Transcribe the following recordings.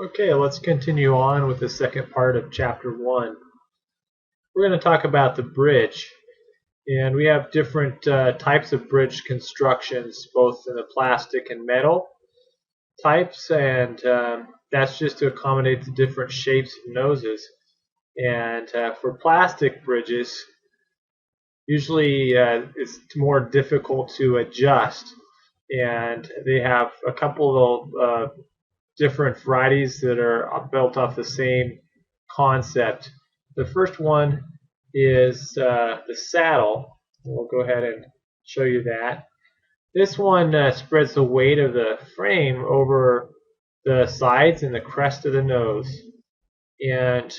Okay, let's continue on with the second part of chapter 1. We're going to talk about the bridge, and we have different types of bridge constructions, both in the plastic and metal types, and that's just to accommodate the different shapes of noses. And for plastic bridges, usually it's more difficult to adjust, and they have a couple of different varieties that are built off the same concept. The first one is the saddle. We'll go ahead and show you that. This one spreads the weight of the frame over the sides and the crest of the nose. And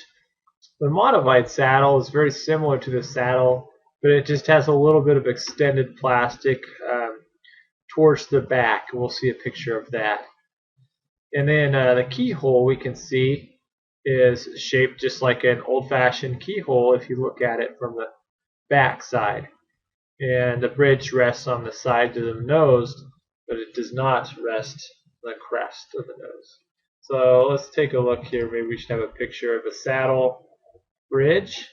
the modified saddle is very similar to the saddle, but it just has a little bit of extended plastic towards the back. We'll see a picture of that. And then the keyhole we can see is shaped just like an old-fashioned keyhole if you look at it from the back side. And the bridge rests on the side of the nose, but it does not rest on the crest of the nose. So let's take a look here. Maybe we should have a picture of a saddle bridge.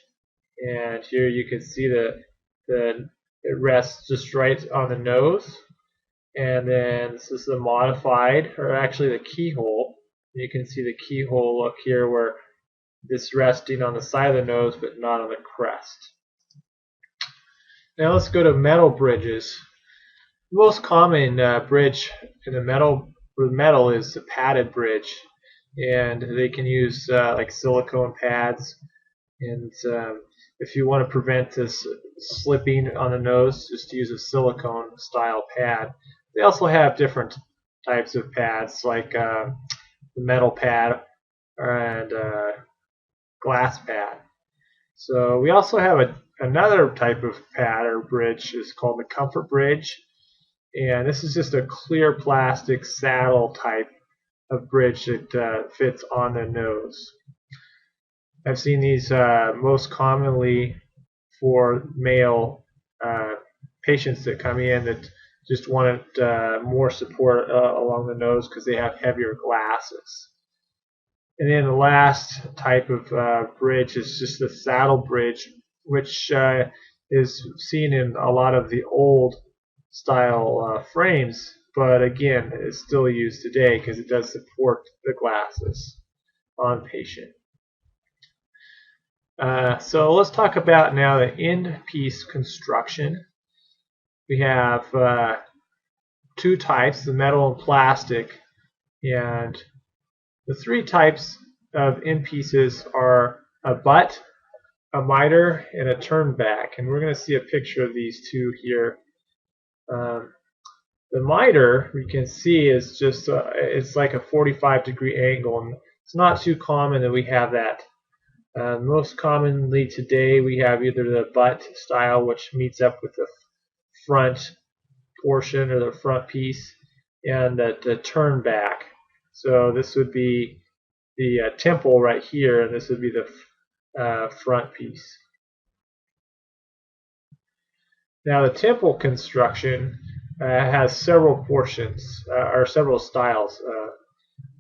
And here you can see it rests just right on the nose. And then this is the modified, or actually the keyhole. You can see the keyhole look here where this resting on the side of the nose but not on the crest. Now let's go to metal bridges. The most common bridge in the metal is the padded bridge, and they can use like silicone pads. And if you want to prevent this slipping on the nose, just use a silicone style pad. They also have different types of pads, like the metal pad and glass pad. So we also have another type of pad or bridge is called the comfort bridge, and this is just a clear plastic saddle type of bridge that fits on the nose. I've seen these most commonly for male patients that come in that just wanted more support along the nose because they have heavier glasses. And then the last type of bridge is just the saddle bridge, which is seen in a lot of the old style frames, but again, it's still used today because it does support the glasses on patient. So let's talk about now the end piece construction. We have two types, the metal and plastic, and the three types of end pieces are a butt, a miter, and a turn back, and we're going to see a picture of these two here. The miter we can see is just it's like a 45-degree angle, and it's not too common that we have that. Most commonly today we have either the butt style, which meets up with the front portion or the front piece, and the turn back. So this would be the temple right here, and this would be the front piece. Now the temple construction has several portions or several styles,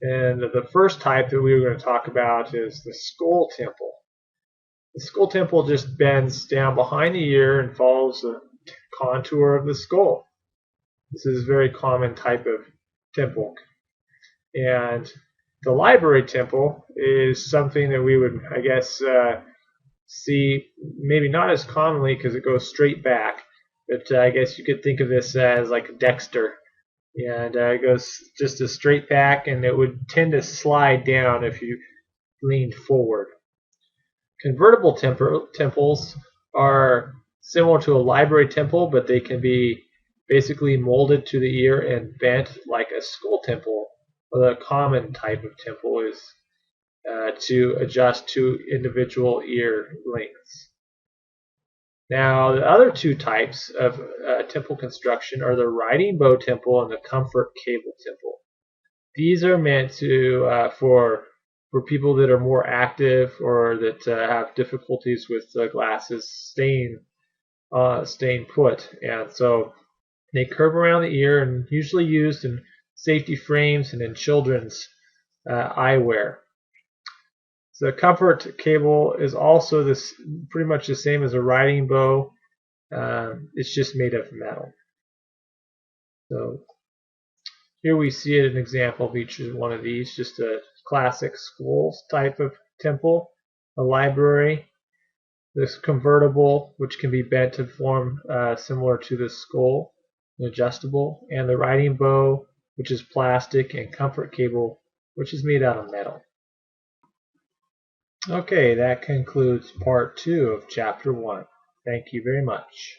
and the first type that we were going to talk about is the skull temple. The skull temple just bends down behind the ear and follows the contour of the skull. This is a very common type of temple. And the library temple is something that we would, I guess, see maybe not as commonly because it goes straight back, but I guess you could think of this as like Dexter. And it goes just a straight back, and it would tend to slide down if you leaned forward. Convertible temples are similar to a library temple, but they can be basically molded to the ear and bent like a skull temple. Well, the common type of temple is to adjust to individual ear lengths. Now, the other two types of temple construction are the riding bow temple and the comfort cable temple. These are meant to for people that are more active or that have difficulties with glasses staying put, and so they curve around the ear and usually used in safety frames and in children's eyewear. The comfort cable is also pretty much the same as a riding bow. It's just made of metal. So here we see an example of each one of these, just a classic school type of temple, a library, this convertible, which can be bent to form similar to the skull, adjustable, and the riding bow, which is plastic, and comfort cable, which is made out of metal. Okay, that concludes part 2 of chapter 1. Thank you very much.